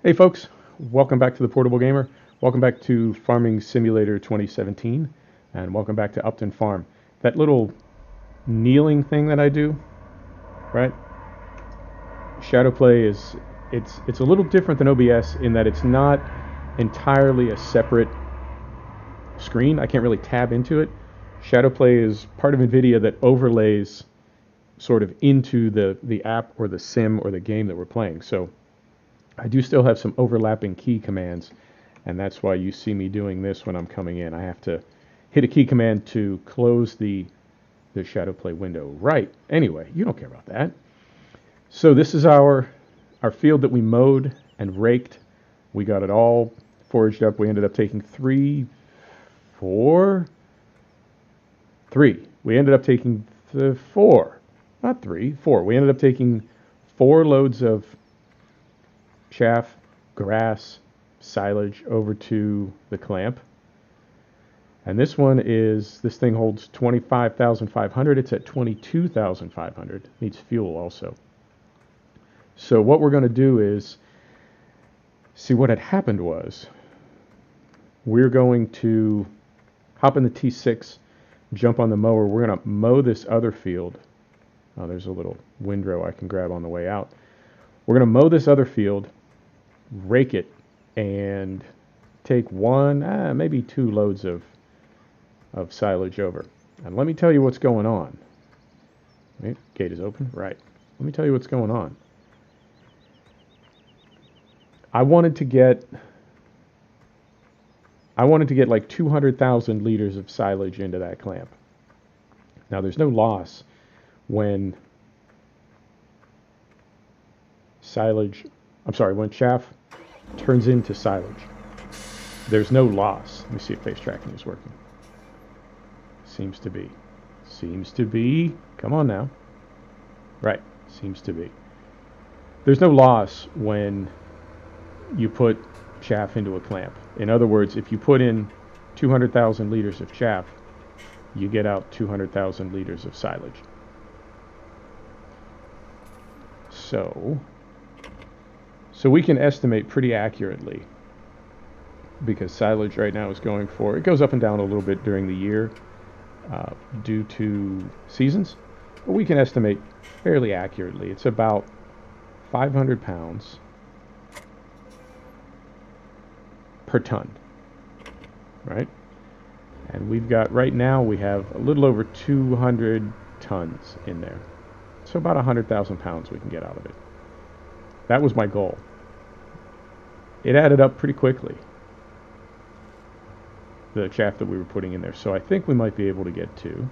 Hey folks, welcome back to the Portable Gamer. Welcome back to Farming Simulator 2017, and welcome back to Upton Farm. That little kneeling thing that I do, right? Shadowplay it's a little different than OBS in that it's not entirely a separate screen. I can't really tab into it. Shadowplay is part of NVIDIA that overlays sort of into the app or the sim or the game that we're playing. So I do still have some overlapping key commands, and that's why you see me doing this when I'm coming in. I have to hit a key command to close the Shadowplay window. Right. Anyway, you don't care about that. So this is our field that we mowed and raked. We got it all foraged up. We ended up taking three. We ended up taking four. Not three, four. We ended up taking 4 loads of chaff, grass, silage over to the clamp. And this thing holds 25,500. It's at 22,500. Needs fuel also. So what we're going to do is, see, what had happened was, we're going to hop in the T6, jump on the mower. We're going to mow this other field. Oh, there's a little windrow I can grab on the way out. We're going to mow this other field, rake it, and take maybe 2 loads of silage over. And let me tell you what's going on. Right, gate is open. Right. Let me tell you what's going on. I wanted to get like 200,000 liters of silage into that clamp. Now there's no loss when when chaff turns into silage. There's no loss. Let me see if face tracking is working. Seems to be. Seems to be. Come on now. Right. Seems to be. There's no loss when you put chaff into a clamp. In other words, if you put in 200,000 liters of chaff, you get out 200,000 liters of silage. So we can estimate pretty accurately, because silage right now is going for, it goes up and down a little bit during the year due to seasons, but we can estimate fairly accurately. It's about 500 pounds per ton, right? And we've got, right now we have a little over 200 tons in there. So about 100,000 pounds we can get out of it. That was my goal. It added up pretty quickly, the chaff that we were putting in there. So I think we might be able to get to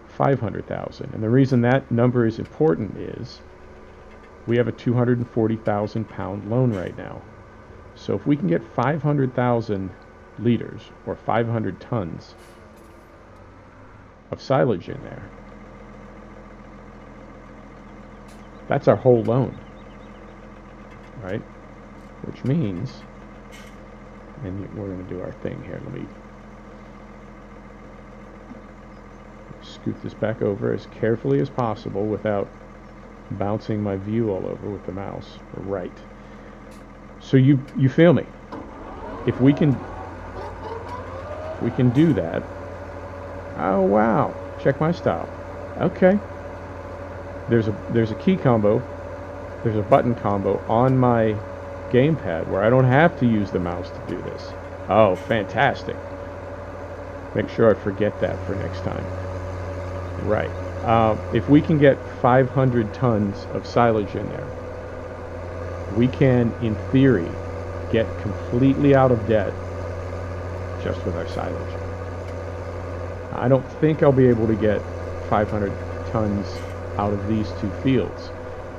500,000. And the reason that number is important is we have a 240,000 pound loan right now. So if we can get 500,000 liters or 500 tons of silage in there, that's our whole loan, right? Which means, and we're going to do our thing here. Let me scoot this back over as carefully as possible without bouncing my view all over with the mouse. Right. So you feel me? If we can do that. Oh wow! Check my style. Okay. There's a key combo. There's a button combo on my gamepad where I don't have to use the mouse to do this. Oh, fantastic! Make sure I forget that for next time. Right. If we can get 500 tons of silage in there, we can, in theory, get completely out of debt just with our silage. I don't think I'll be able to get 500 tons out of these 2 fields,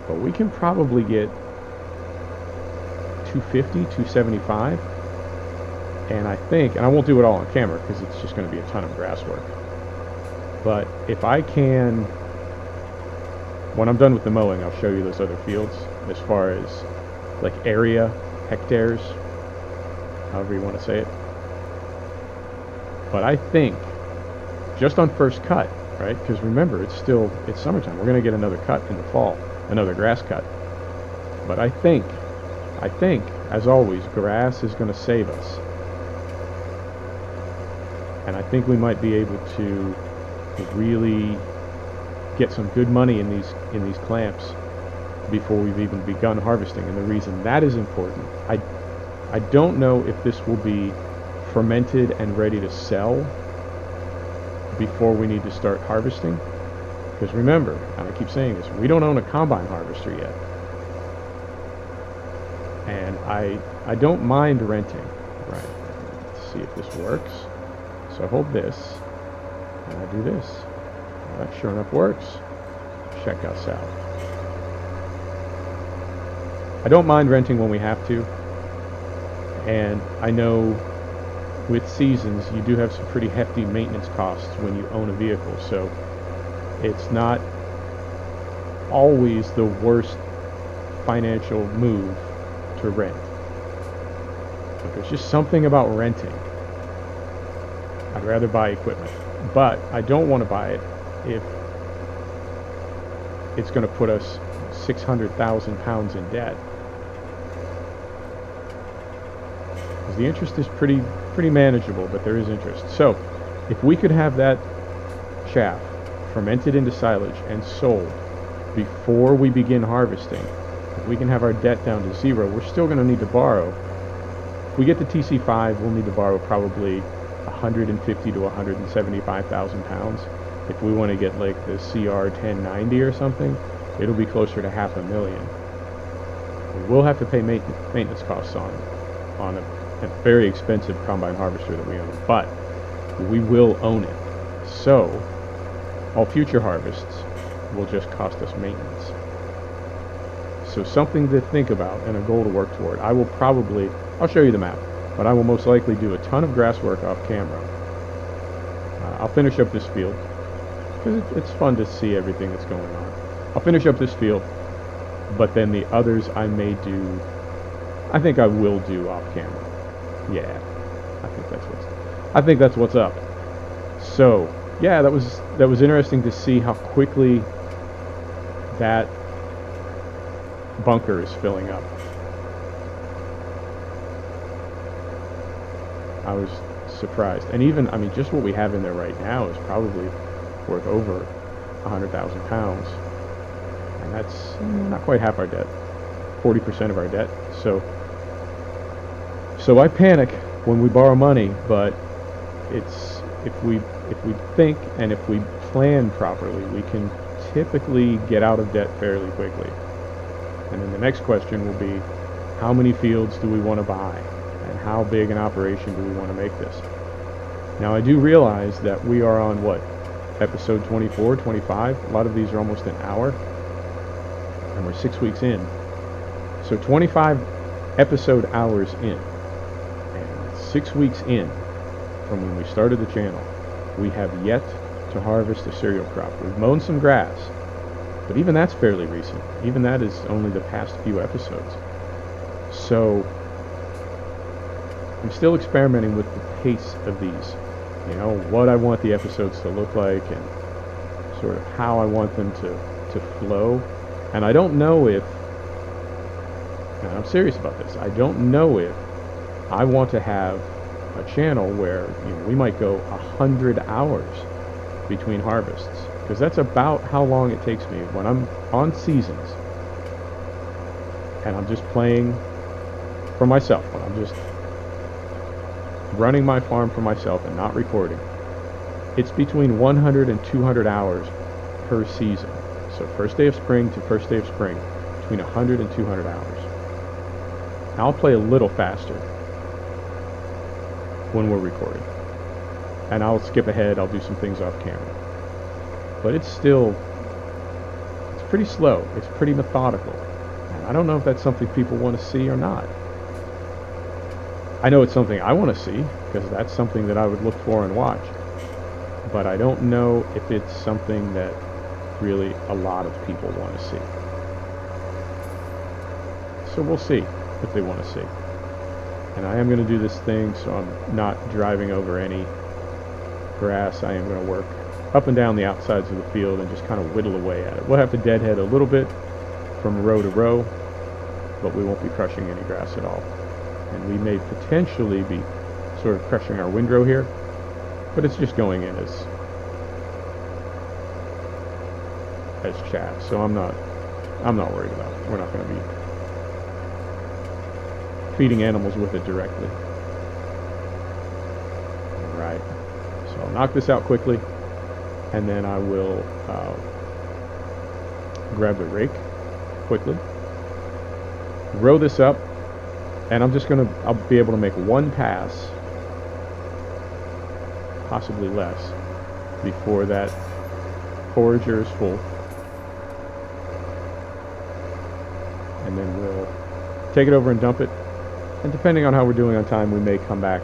but we can probably get 250, 275, and I think, and I won't do it all on camera because it's just going to be a ton of grass work, but if I can, when I'm done with the mowing, I'll show you those other fields as far as like area, hectares, however you want to say it. But I think, just on first cut, right? Because remember, it's summertime. We're going to get another cut in the fall, another grass cut. But I think, as always, grass is going to save us. And I think we might be able to really get some good money in these clamps before we've even begun harvesting. And the reason that is important, I don't know if this will be fermented and ready to sell before we need to start harvesting. Because remember, and I keep saying this, we don't own a combine harvester yet. And I don't mind renting. Right. Let's see if this works. So I hold this, and I do this. Well, that sure enough works. Check us out. I don't mind renting when we have to. And I know with seasons, you do have some pretty hefty maintenance costs when you own a vehicle. So it's not always the worst financial move to rent. But there's just something about renting. I'd rather buy equipment. But I don't want to buy it if it's going to put us 600,000 pounds in debt. Because the interest is pretty manageable, but there is interest. So if we could have that chaff fermented into silage and sold before we begin harvesting, if we can have our debt down to zero, we're still going to need to borrow. If we get to TC5, we'll need to borrow probably 150 to 175,000 pounds. If we want to get like the CR 1090 or something, it'll be closer to $500,000. We will have to pay maintenance costs on a very expensive combine harvester that we own, but we will own it. So all future harvests will just cost us maintenance. So something to think about and a goal to work toward. I'll show you the map, but I will most likely do a ton of grass work off camera. I'll finish up this field, because it's fun to see everything that's going on. I'll finish up this field, but then the others I think I will do off camera. Yeah, I think that's what's up. So yeah, that was interesting to see how quickly that bunker is filling up. I was surprised. And even, I mean, just what we have in there right now is probably worth over 100,000 pounds. And that's not quite half our debt, 40% of our debt. So I panic when we borrow money, but it's if we think and if we plan properly, we can typically get out of debt fairly quickly. And then the next question will be, how many fields do we want to buy? And how big an operation do we want to make this? Now I do realize that we are on episode 24, 25. A lot of these are almost an hour. And we're 6 weeks in. So 25 episode hours in. And 6 weeks in from when we started the channel, we have yet to harvest a cereal crop. We've mown some grass, but even that's fairly recent. Even that is only the past few episodes. So I'm still experimenting with the pace of these. You know, what I want the episodes to look like and sort of how I want them to flow. And I don't know if, and I'm serious about this, I don't know if I want to have a channel where, you know, we might go 100 hours between harvests, because that's about how long it takes me when I'm on seasons and I'm just playing for myself, when I'm just running my farm for myself and not recording. It's between 100 and 200 hours per season. So first day of spring to first day of spring, between 100 and 200 hours. Now I'll play a little faster when we're recording. And I'll skip ahead, I'll do some things off camera. But it's pretty slow, it's pretty methodical. And I don't know if that's something people want to see or not. I know it's something I want to see, because that's something that I would look for and watch. But I don't know if it's something that really a lot of people want to see. So we'll see if they want to see. And I am going to do this thing so I'm not driving over any grass. I am going to work up and down the outsides of the field and just kind of whittle away at it. We'll have to deadhead a little bit from row to row, but we won't be crushing any grass at all. And we may potentially be sort of crushing our windrow here, but it's just going in as chaff, so I'm not worried about it. We're not going to be feeding animals with it directly. Alright, so I'll knock this out quickly, and then I will grab the rake quickly, row this up, and I'll be able to make one pass, possibly less, before that forager is full. And then we'll take it over and dump it. And depending on how we're doing on time, we may come back,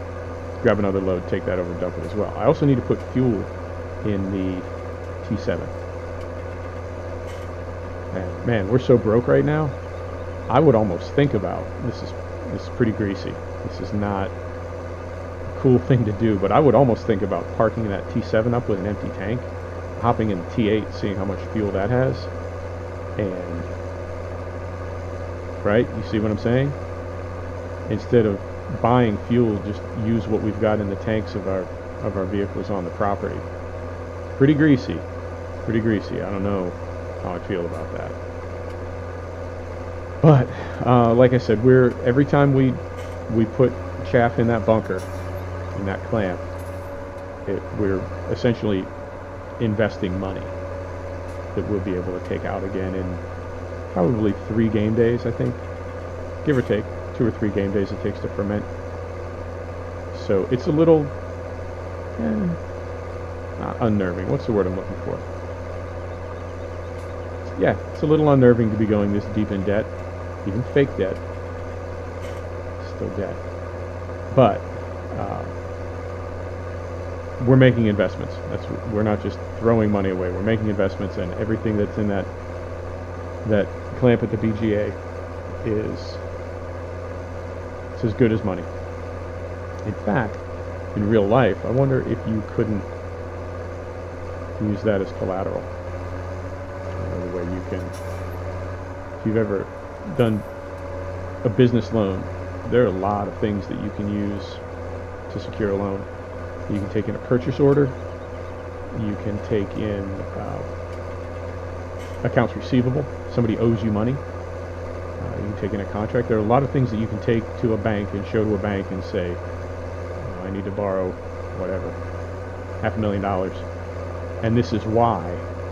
grab another load, take that over and dump it as well. I also need to put fuel in the T7. And man, we're so broke right now. I would almost think about, this is pretty greasy. This is not a cool thing to do, but I would almost think about parking that T7 up with an empty tank, hopping in the T8, seeing how much fuel that has, and right? You see what I'm saying? Instead of buying fuel, just use what we've got in the tanks of our vehicles on the property. Pretty greasy. Pretty greasy. I don't know how I feel about that. But like I said, every time we put chaff in that bunker, in that clamp, we're essentially investing money that we'll be able to take out again in probably 3 game days, I think, give or take 2 or 3 game days it takes to ferment. So it's a little not unnerving. What's the word I'm looking for? Yeah, it's a little unnerving to be going this deep in debt, even fake debt, still debt. But we're making investments. We're not just throwing money away. We're making investments, and everything that's in that clamp at the BGA is as good as money. In fact, in real life, I wonder if you couldn't use that as collateral. The way you can, if you've ever done a business loan, there are a lot of things that you can use to secure a loan. You can take in a purchase order. You can take in accounts receivable. Somebody owes you money. You can take in a contract. There are a lot of things that you can take to a bank and show to a bank and say, I need to borrow whatever, $500,000, and this is why.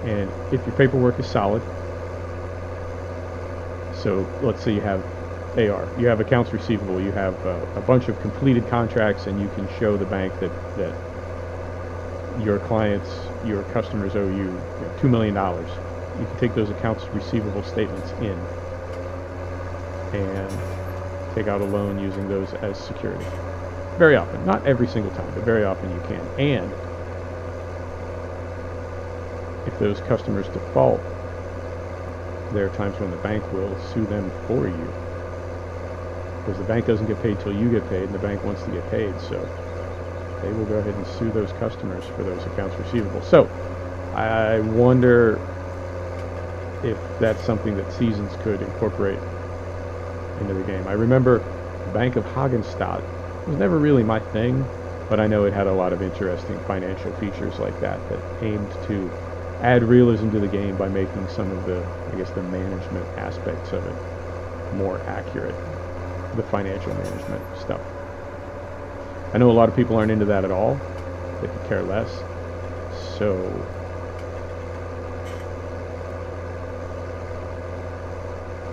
And if your paperwork is solid, so let's say you have AR, you have accounts receivable, you have a bunch of completed contracts, and you can show the bank that your clients, your customers owe you, $2 million. You can take those accounts receivable statements in and take out a loan using those as security. Very often, not every single time, but very often you can. And if those customers default, there are times when the bank will sue them for you, because the bank doesn't get paid till you get paid, and the bank wants to get paid, so they will go ahead and sue those customers for those accounts receivable. So I wonder if that's something that Seasons could incorporate into the game. I remember Bank of Hagenstadt was never really my thing, but I know it had a lot of interesting financial features like that aimed to add realism to the game by making some of the, I guess, the management aspects of it more accurate, the financial management stuff. I know a lot of people aren't into that at all. They could care less. So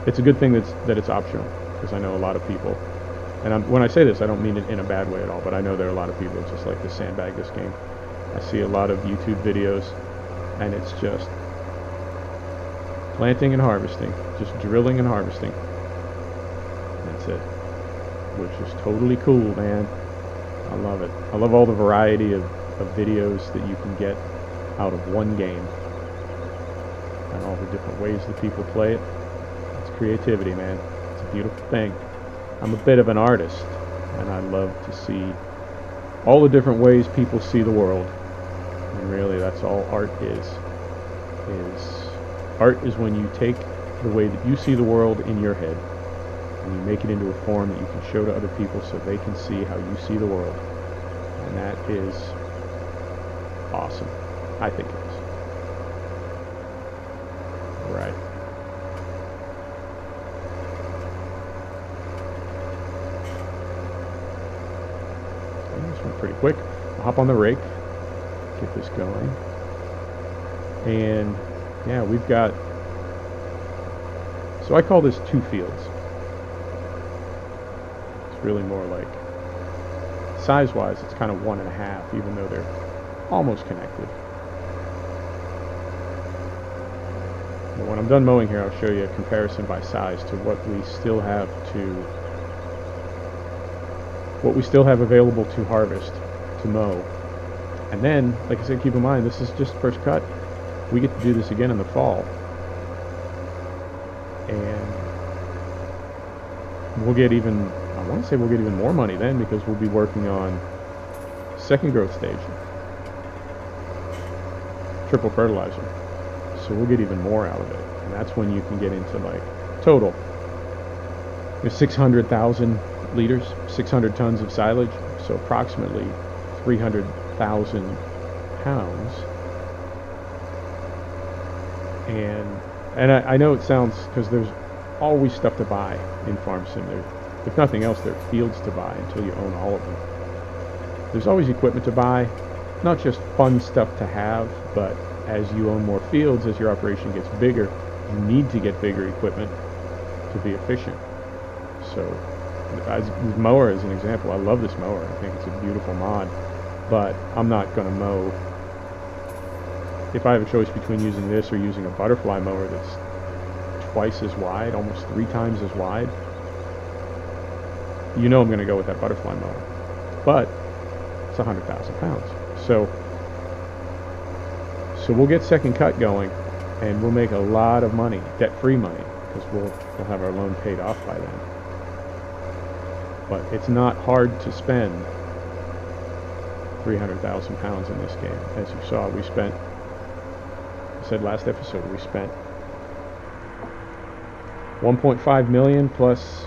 it's a good thing that it's optional, because I know a lot of people, and when I say this, I don't mean it in a bad way at all, but I know there are a lot of people that just like to sandbag this game. I see a lot of YouTube videos, and it's just planting and harvesting, just drilling and harvesting. That's it. Which is totally cool, man. I love it. I love all the variety of videos that you can get out of one game, and all the different ways that people play it. It's creativity, man. It's a beautiful thing. I'm a bit of an artist, and I love to see all the different ways people see the world. And really, that's all art is. Art is when you take the way that you see the world in your head and you make it into a form that you can show to other people so they can see how you see the world. And that is awesome. I think it is. All right. This went pretty quick. I'll hop on the rake, get this going. And yeah, we've got, so I call this 2 fields. It's really more like, size-wise, it's kind of 1.5, even though they're almost connected. But when I'm done mowing here, I'll show you a comparison by size to what we still have available to harvest, to mow. And then, like I said, keep in mind, this is just first cut. We get to do this again in the fall. And we'll get even, I want to say we'll get even more money then, because we'll be working on second growth stage. Triple fertilizer. So we'll get even more out of it. And that's when you can get into like total. There's 600,000 liters, 600 tons of silage, so approximately 300,000 pounds. And I know it sounds, because there's always stuff to buy in Farm Sim. If nothing else, there are fields to buy until you own all of them. There's always equipment to buy, not just fun stuff to have, but as you own more fields, as your operation gets bigger, you need to get bigger equipment to be efficient. So, this mower is an example. I love this mower. I think it's a beautiful mod, but I'm not going to mow. If I have a choice between using this or using a butterfly mower that's twice as wide, almost 3 times as wide, you know I'm going to go with that butterfly mower. But it's 100,000 pounds. So we'll get second cut going, and we'll make a lot of money, debt-free money, because we'll have our loan paid off by then. But it's not hard to spend 300,000 pounds in this game. As you saw, we spent, I said last episode, we spent 1.5 million plus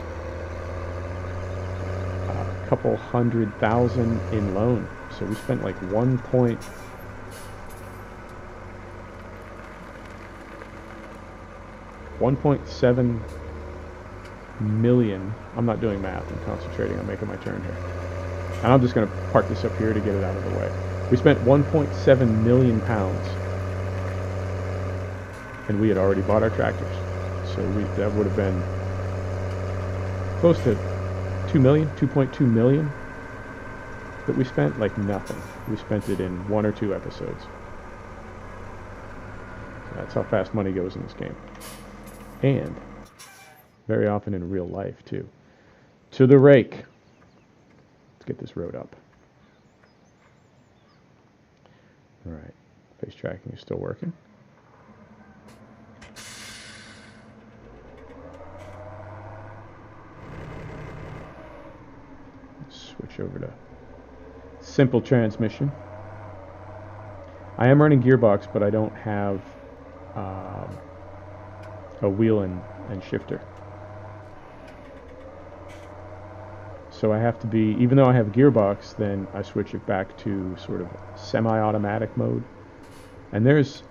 a couple 100,000 in loan. So we spent like 1.7 million. I'm not doing math, I'm concentrating on making my turn here. And I'm just going to park this up here to get it out of the way. We spent 1.7 million pounds, and we had already bought our tractors. So that would have been close to 2 million, 2.2 million that we spent, like nothing. We spent it in 1 or 2 episodes. That's how fast money goes in this game. And very often in real life, too. To the rake. Let's get this road up. All right. Face tracking is still working. Switch over to simple transmission. I am running Gearbox, but I don't have a wheel and shifter. So I have to be, even though I have Gearbox, then I switch it back to sort of semi-automatic mode. And there's,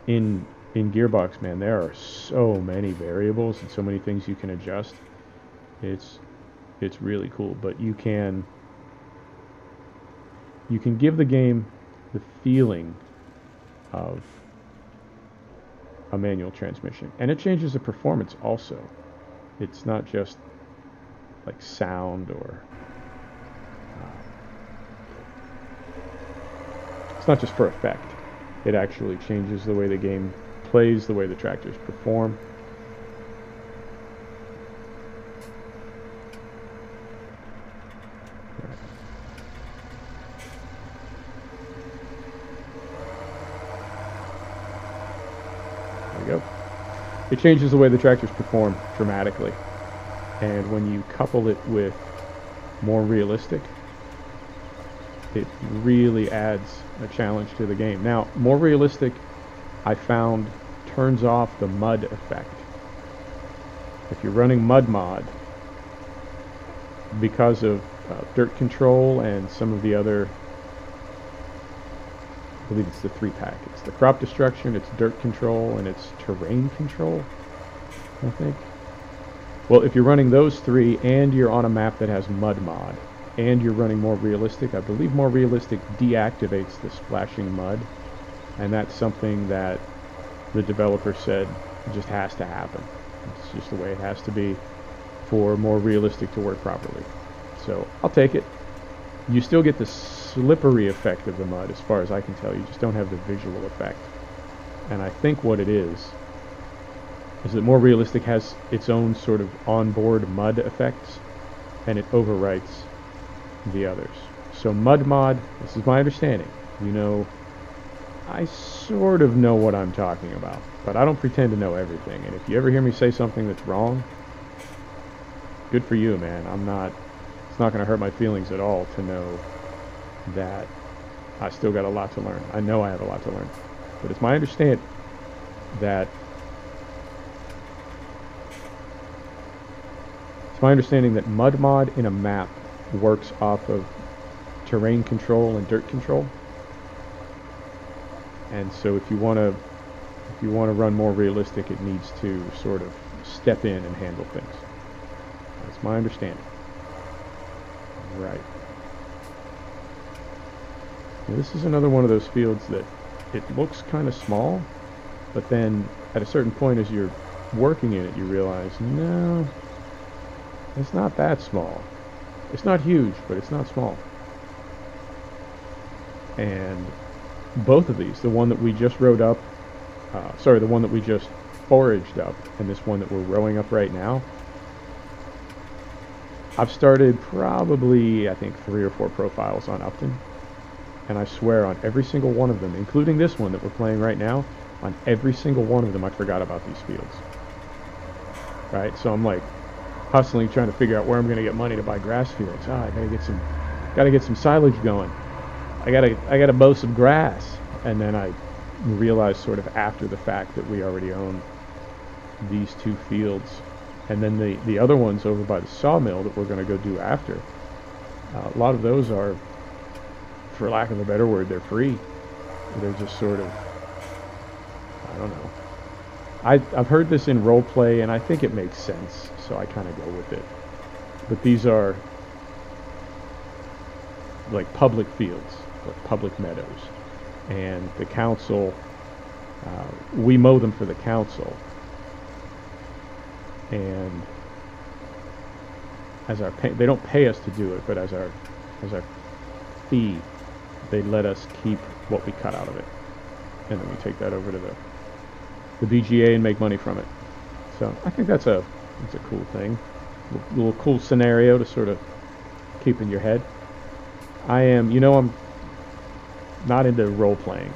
in Gearbox, man, there are so many variables and so many things you can adjust. It's really cool, but you can give the game the feeling of a manual transmission, and it changes the performance also. It's not just like sound or it's not just for effect. It actually changes the way the game plays, the way the tractors perform. It changes the way the tractors perform dramatically. And when you couple it with more realistic, it really adds a challenge to the game. Now, more realistic, I found, turns off the mud effect. If you're running mud mod, because of dirt control and some of the other, I believe it's the 3-pack. It's the crop destruction, it's dirt control, and it's terrain control, I think. Well, if you're running those 3 and you're on a map that has mud mod and you're running more realistic, I believe more realistic deactivates the splashing mud, and that's something that the developer said just has to happen. It's just the way it has to be for more realistic to work properly. So I'll take it. You still get the slippery effect of the mud as far as I can tell. You just don't have the visual effect. And I think what it is that more realistic has its own sort of onboard mud effects, and it overwrites the others. So mud mod, this is my understanding. You know, I sort of know what I'm talking about, but I don't pretend to know everything. And if you ever hear me say something that's wrong, good for you, man. It's not going to hurt my feelings at all to know that I still got a lot to learn. I know I have a lot to learn. But it's my understanding that mud mod in a map works off of terrain control and dirt control. And so if you want to run more realistic, it needs to sort of step in and handle things. That's my understanding. Right. Now, this is another one of those fields that it looks kind of small, but then at a certain point as you're working in it, you realize, no, it's not that small. It's not huge, but it's not small. And both of these, the one that we just rode up, the one that we just foraged up, and this one that we're rowing up right now, I've started probably, I think, 3 or 4 profiles on Upton. And I swear on every single one of them, including this one that we're playing right now, on every single one of them I forgot about these fields. Right? So I'm like hustling, trying to figure out where I'm going to get money to buy grass fields. I gotta get some silage going. I gotta mow some grass. And then I realized sort of after the fact that we already own these 2 fields. And then the other ones over by the sawmill that we're going to go do after, a lot of those are, for lack of a better word, they're free. They're just sort of, I don't know. I've heard this in role play, and I think it makes sense, so I kind of go with it. But these are like public fields, like public meadows. And the council, we mow them for the council. And as our they don't pay us to do it, but as our fee, they let us keep what we cut out of it, and then we take that over to the BGA and make money from it. So I think that's a cool thing, a little cool scenario to sort of keep in your head. I'm not into role playing,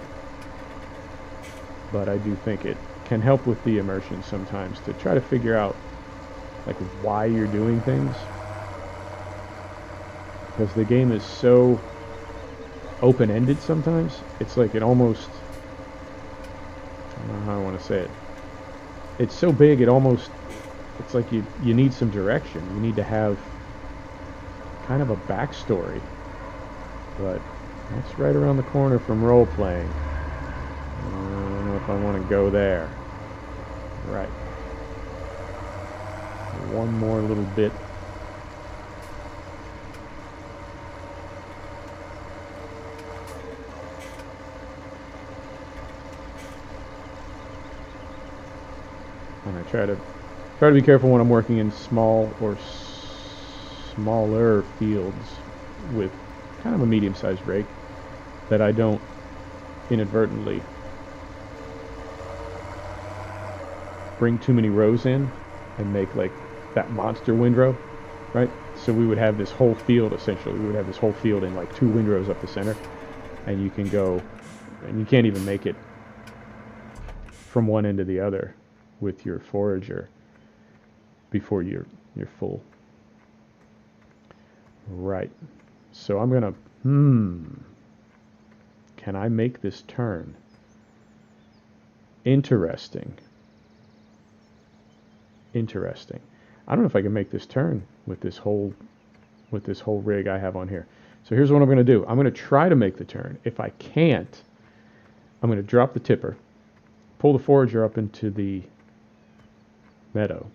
but I do think it can help with the immersion sometimes to try to figure out like why you're doing things, because the game is so open-ended sometimes. It's like it almost, I don't know how I want to say it, it's so big it's like you need some direction. You need to have kind of a backstory, but that's right around the corner from role playing. I don't know if I want to go there. Right. One more little bit. And I try to be careful when I'm working in small or smaller fields with kind of a medium-sized rake, that I don't inadvertently bring too many rows in and make like that monster windrow, right? So we would have this whole field, essentially. We would have this whole field in like 2 windrows up the center, and you can go, and you can't even make it from one end to the other with your forager before you're full. Right. So I'm gonna, can I make this turn? Interesting. I don't know if I can make this turn with this whole with this whole rig I have on here. So here's what I'm going to do. I'm going to try to make the turn. If I can't, I'm going to drop the tipper, pull the forager up into the meadow,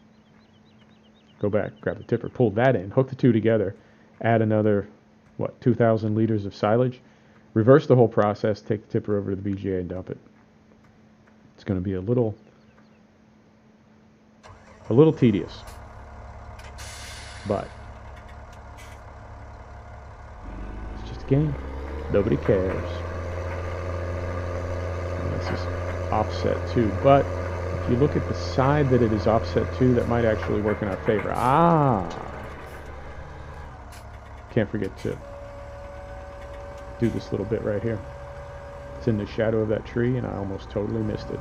go back, grab the tipper, pull that in, hook the two together, add another, 2,000 liters of silage, reverse the whole process, take the tipper over to the BGA and dump it. It's going to be a little tedious, but it's just a game. Nobody cares. And this is offset too, but if you look at the side that it is offset to, that might actually work in our favor. Can't forget to do this little bit right here. It's in the shadow of that tree, and I almost totally missed it.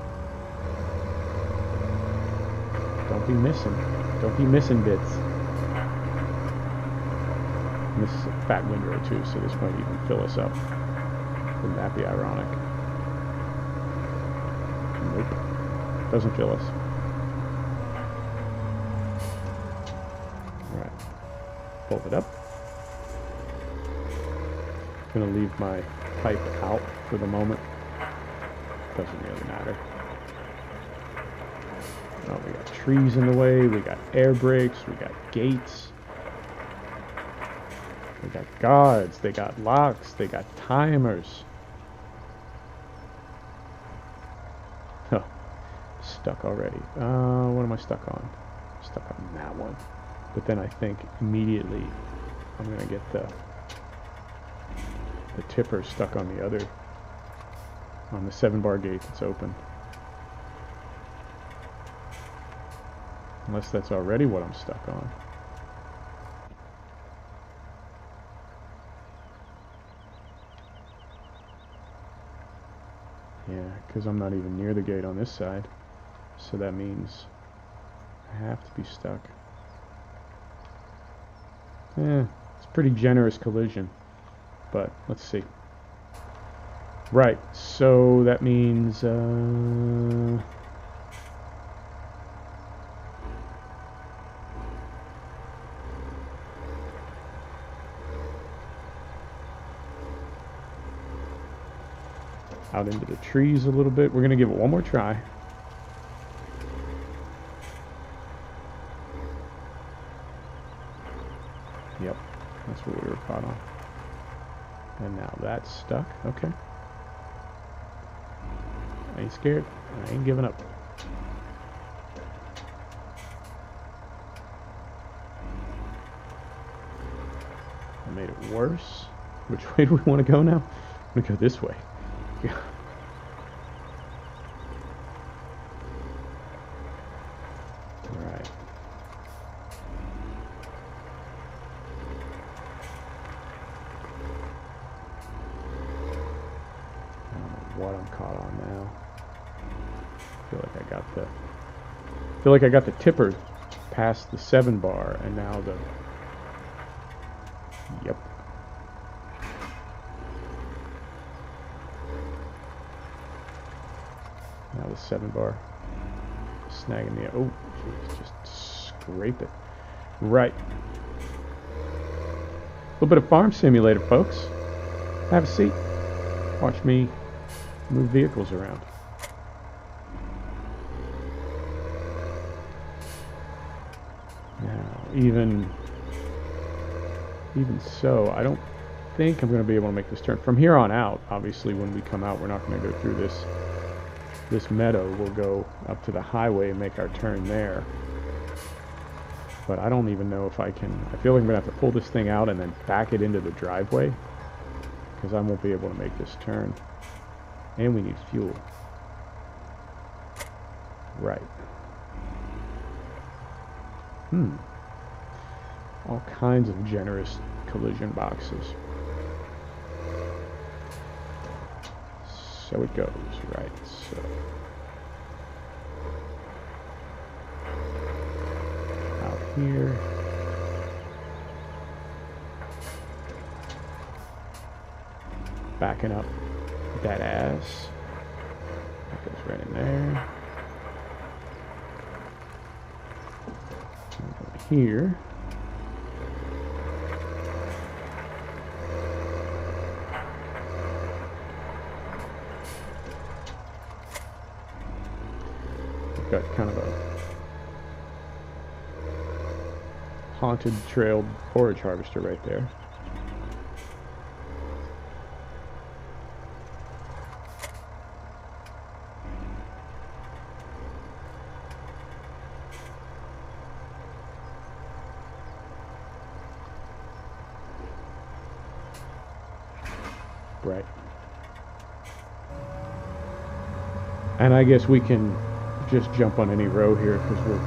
Don't be missing. Don't be missing bits. And this is a fat windrow too, so this might even fill us up. Wouldn't that be ironic? Nope. Doesn't fill us. Alright. Fold it up. I'm going to leave my pipe out for the moment. Doesn't really matter. Oh, we got trees in the way, we got air brakes, we got gates. We got guards, they got locks, they got timers. Oh, stuck already. What am I stuck on? Stuck on that one. But then I think immediately I'm going to get the tipper stuck on the other, on the 7-bar gate that's open. Unless that's already what I'm stuck on. Yeah, because I'm not even near the gate on this side. So that means I have to be stuck. It's a pretty generous collision. But let's see. Right, so that means out into the trees a little bit. We're going to give it one more try. Yep, that's what we were caught on. And now that's stuck. Okay. I ain't scared. I ain't giving up. I made it worse. Which way do we want to go now? I'm going to go this way. Yeah. Alright. What I'm caught on now. I feel like I got the tipper past the 7-bar, and now the now the 7-bar snagging me. Oh, geez, just scrape it. Right. A little bit of farm simulator, folks. Have a seat. Watch me move vehicles around. Now, even so, I don't think I'm going to be able to make this turn. From here on out, obviously, when we come out, we're not going to go through this meadow. We'll go up to the highway and make our turn there. But I don't even know if I can. I feel like I'm going to have to pull this thing out and then back it into the driveway, because I won't be able to make this turn. And we need fuel. Right. All kinds of generous collision boxes. So it goes, right, so. Out here. Backing up that ass. That goes right in there. And here. kind of a haunted trailed forage harvester right there. Right. And I guess we can just jump on any row here because we're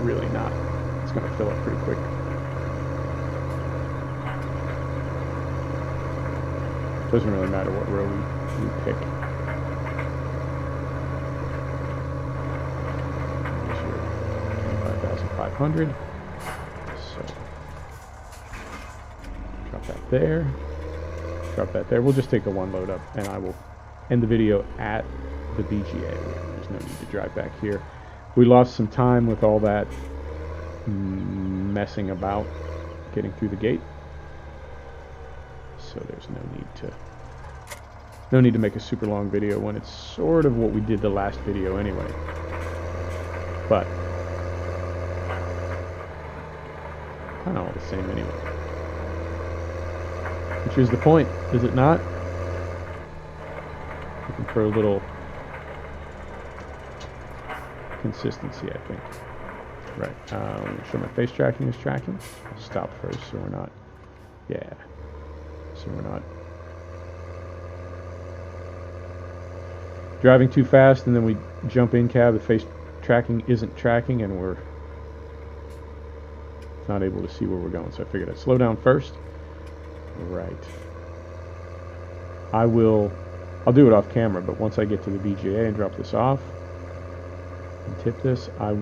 really not. It's going to fill up pretty quick. Doesn't really matter what row we pick. Here's your 25,500. So drop that there. Drop that there. We'll just take the one load up, and I will end the video at the BGA. There's no need to drive back here. We lost some time with all that messing about getting through the gate, so there's no need to make a super long video when it's sort of what we did the last video anyway. But kind of all the same anyway. Which is the point, is it not? Looking for a little consistency, I think. Right. Let me show my face tracking is tracking. I'll stop first so we're not. Yeah. So we're not driving too fast and then we jump in cab. The face tracking isn't tracking and we're not able to see where we're going. So I figured I'd slow down first. Right. I'll do it off camera, but once I get to the BGA and drop this off and tip this, I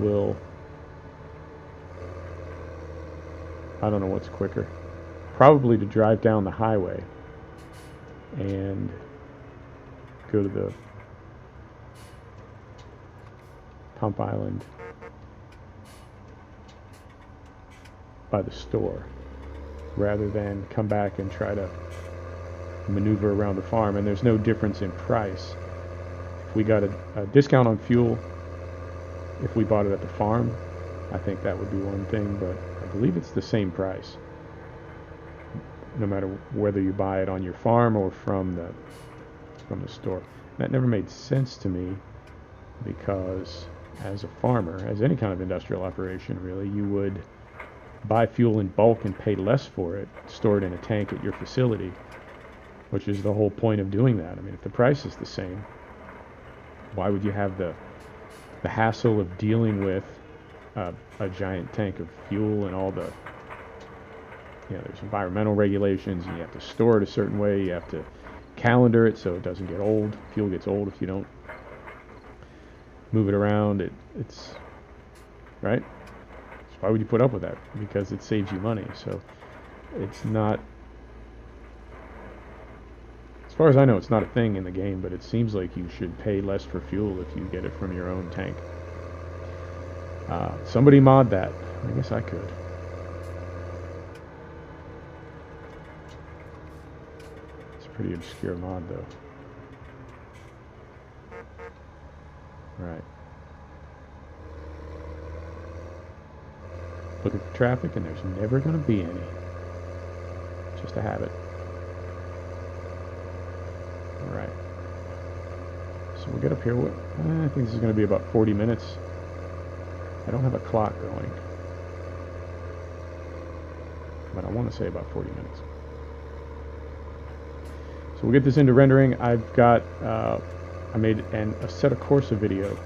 don't know what's quicker. Probably to drive down the highway and go to the pump island by the store, rather than come back and try to maneuver around the farm. And there's no difference in price. If we got a discount on fuel if we bought it at the farm, I think that would be one thing, but I believe it's the same price no matter whether you buy it on your farm or from the store. That never made sense to me, because as a farmer, as any kind of industrial operation really, you would buy fuel in bulk and pay less for it, store it in a tank at your facility, which is the whole point of doing that. I mean, if the price is the same, why would you have the hassle of dealing with a giant tank of fuel and all the, there's environmental regulations, and you have to store it a certain way, you have to calendar it so it doesn't get old. Fuel gets old if you don't move it around. It's right. Why would you put up with that? Because it saves you money. So it's not, as far as I know, it's not a thing in the game, but it seems like you should pay less for fuel if you get it from your own tank. Somebody mod that. I guess I could. It's a pretty obscure mod though. Right. Looking for traffic, and there's never going to be any. It's just a habit. Alright. So we'll get up here. I think this is going to be about 40 minutes. I don't have a clock going, but I want to say about 40 minutes. So we'll get this into rendering. I've got, I made a set of Corsa video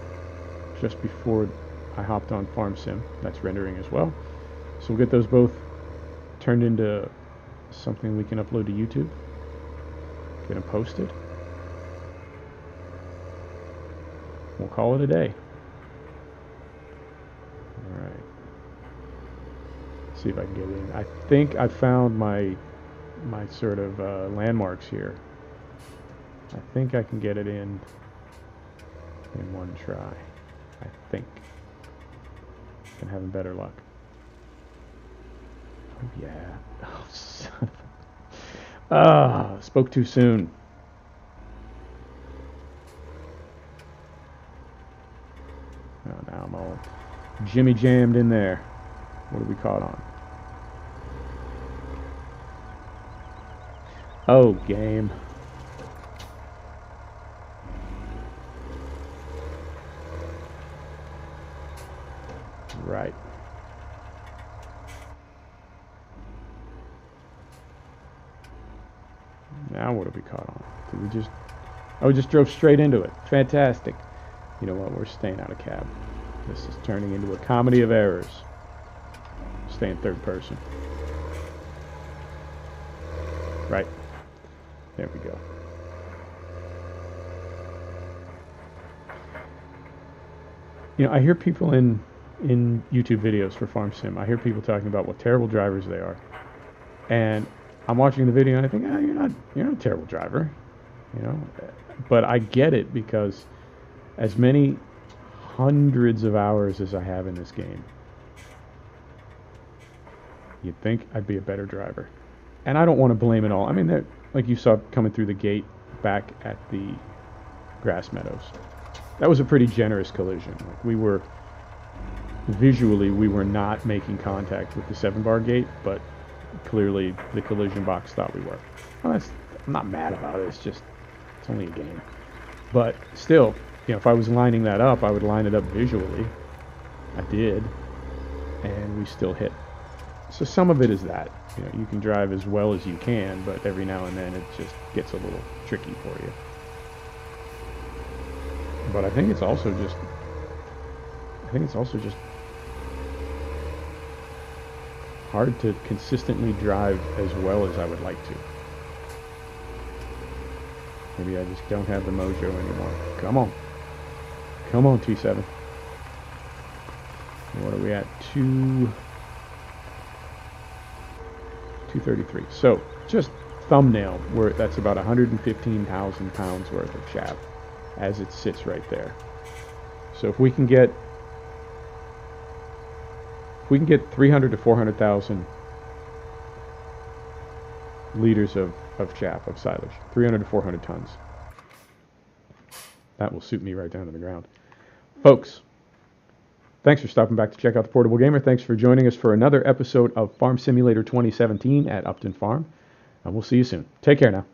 just before I hopped on Farm Sim. That's rendering as well. So we'll get those both turned into something we can upload to YouTube. Get them posted. We'll call it a day. Alright. See if I can get in. I think I found my sort of landmarks here. I think I can get it in one try. I think. I'm having better luck. Oh yeah. Oh, son of a... spoke too soon. Oh, now I'm all Jimmy jammed in there. What are we caught on? Oh, game. Right. Now what are we caught on? Did we just... Oh, we just drove straight into it. Fantastic. You know what? We're staying out of cab. This is turning into a comedy of errors. Stay in third person. Right. There we go. You know, I hear people in YouTube videos for Farm Sim, I hear people talking about what terrible drivers they are. And I'm watching the video and I think, oh, you're not a terrible driver. You know? But I get it because as many hundreds of hours as I have in this game, you'd think I'd be a better driver. And I don't want to blame it all. I mean, like you saw coming through the gate back at the grass meadows. That was a pretty generous collision. Like we were not making contact with the 7-bar gate, but clearly the collision box thought we were. Well, I'm not mad about it. It's only a game. But still, you know, if I was lining that up, I would line it up visually. I did, and we still hit. So some of it is that, you know, you can drive as well as you can, but every now and then it just gets a little tricky for you. But I think it's also just hard to consistently drive as well as I would like to. Maybe I just don't have the mojo anymore. Come on. Come on, T7. What are we at? 233. So, just thumbnail, that's about 115,000 pounds worth of shaft as it sits right there. So if we can get 300 to 400,000 liters of chaff, of silage, 300 to 400 tons. That will suit me right down to the ground. Folks, thanks for stopping back to check out the Portable Gamer. Thanks for joining us for another episode of Farm Simulator 2017 at Upton Farm. And we'll see you soon. Take care now.